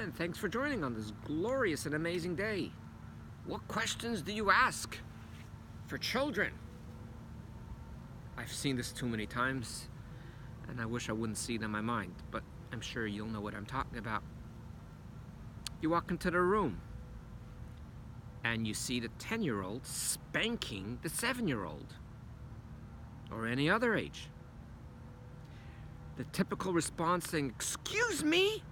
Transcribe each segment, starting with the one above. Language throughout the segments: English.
and thanks for joining on this glorious and amazing day. What questions do you ask for children? I've seen this too many times, and I wish I wouldn't see it in my mind, but I'm sure you'll know what I'm talking about. You walk into the room, and you see the 10-year-old spanking the 7-year-old, or any other age. The typical response saying, "Excuse me?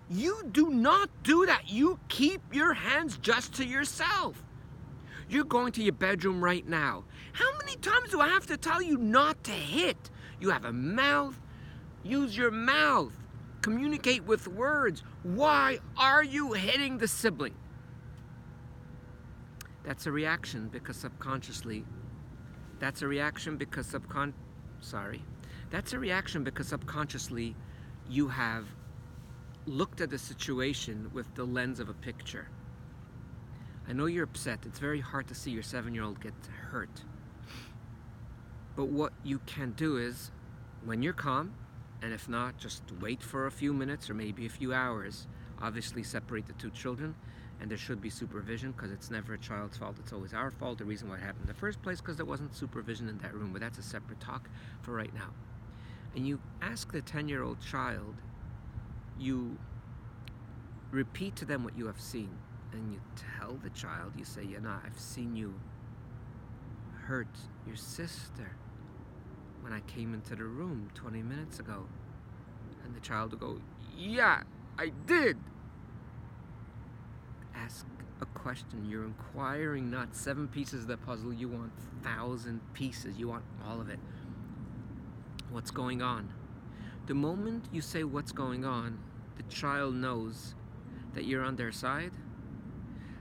You do not do that. You keep your hands just to yourself. You're going to your bedroom right now. How many times do I have to tell you not to hit? You have a mouth. Use your mouth. Communicate with words. Why are you hitting the sibling?" That's a reaction because subconsciously you have looked at the situation with the lens of a picture. I know you're upset. It's very hard to see your 7-year-old get hurt. But what you can do is, when you're calm, and if not, just wait for a few minutes or maybe a few hours. Obviously separate the two children, and there should be supervision because it's never a child's fault. It's always our fault. The reason why it happened in the first place because there wasn't supervision in that room, but that's a separate talk for right now. And you ask the 10-year-old child, you repeat to them what you have seen, and you tell the child, you say, I've seen you hurt your sister when I came into the room 20 minutes ago. And the child will go, yeah, I did. Ask a question. You're inquiring not 7 pieces of the puzzle, you want 1,000 pieces. You want all of it. What's going on? The moment you say what's going on, the child knows that you're on their side.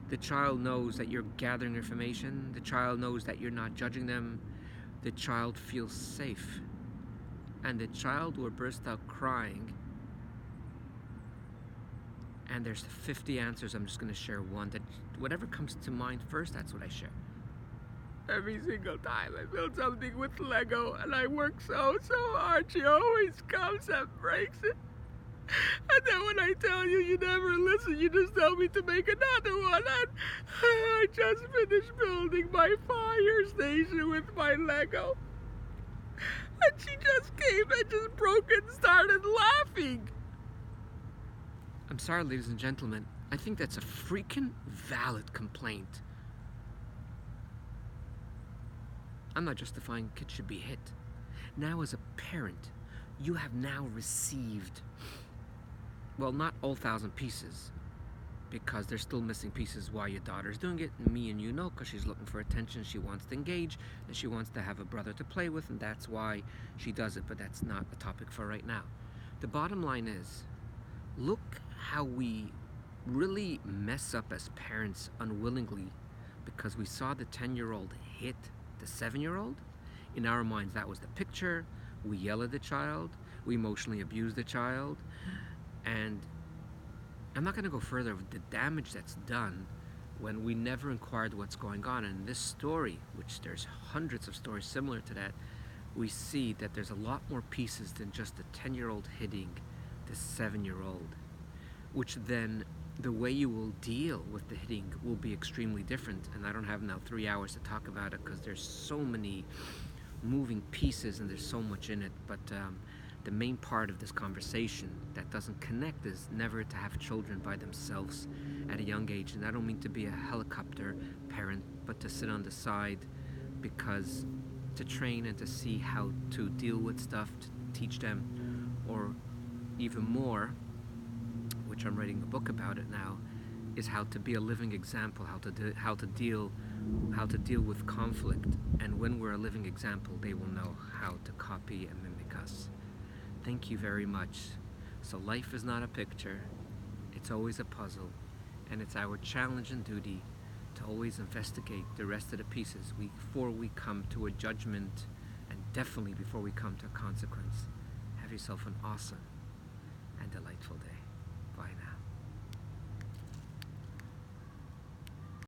The child knows that you're gathering information. The child knows that you're not judging them. The child feels safe. And the child will burst out crying. And there's 50 answers. I'm just going to share one. That whatever comes to mind first, that's what I share. Every single time I build something with Lego and I work so hard, she always comes and breaks it. And then when I tell you, you never listen. You just tell me to make another one. And I just finished building my fire station with my Lego. And she just came and just broke and started laughing. I'm sorry, ladies and gentlemen. I think that's a freaking valid complaint. I'm not justifying kids should be hit. Now as a parent, you have now received, well, not all 1,000 pieces, because there's still missing pieces while your daughter's doing it, and me and you know, because she's looking for attention, she wants to engage, and she wants to have a brother to play with, and that's why she does it, but that's not a topic for right now. The bottom line is, look how we really mess up as parents unwillingly because we saw the 10-year-old hit the 7-year-old. In our minds, that was the picture. We yell at the child. We emotionally abuse the child. And I'm not going to go further with the damage that's done when we never inquired what's going on. And in this story, which there's hundreds of stories similar to that, we see that there's a lot more pieces than just the 10-year-old hitting the 7-year-old, which then the way you will deal with the hitting will be extremely different. And I don't have now 3 hours to talk about it because there's so many moving pieces and there's so much in it. But the main part of this conversation that doesn't connect is never to have children by themselves at a young age. And I don't mean to be a helicopter parent, but to sit on the side because to train and to see how to deal with stuff, to teach them, or even more, which I'm writing a book about it now, is how to be a living example, how to deal with conflict. And when we're a living example, they will know how to copy and mimic us. Thank you very much. So life is not a picture, it's always a puzzle, and it's our challenge and duty to always investigate the rest of the pieces before we come to a judgment, and definitely before we come to a consequence. Have yourself an awesome and delightful day.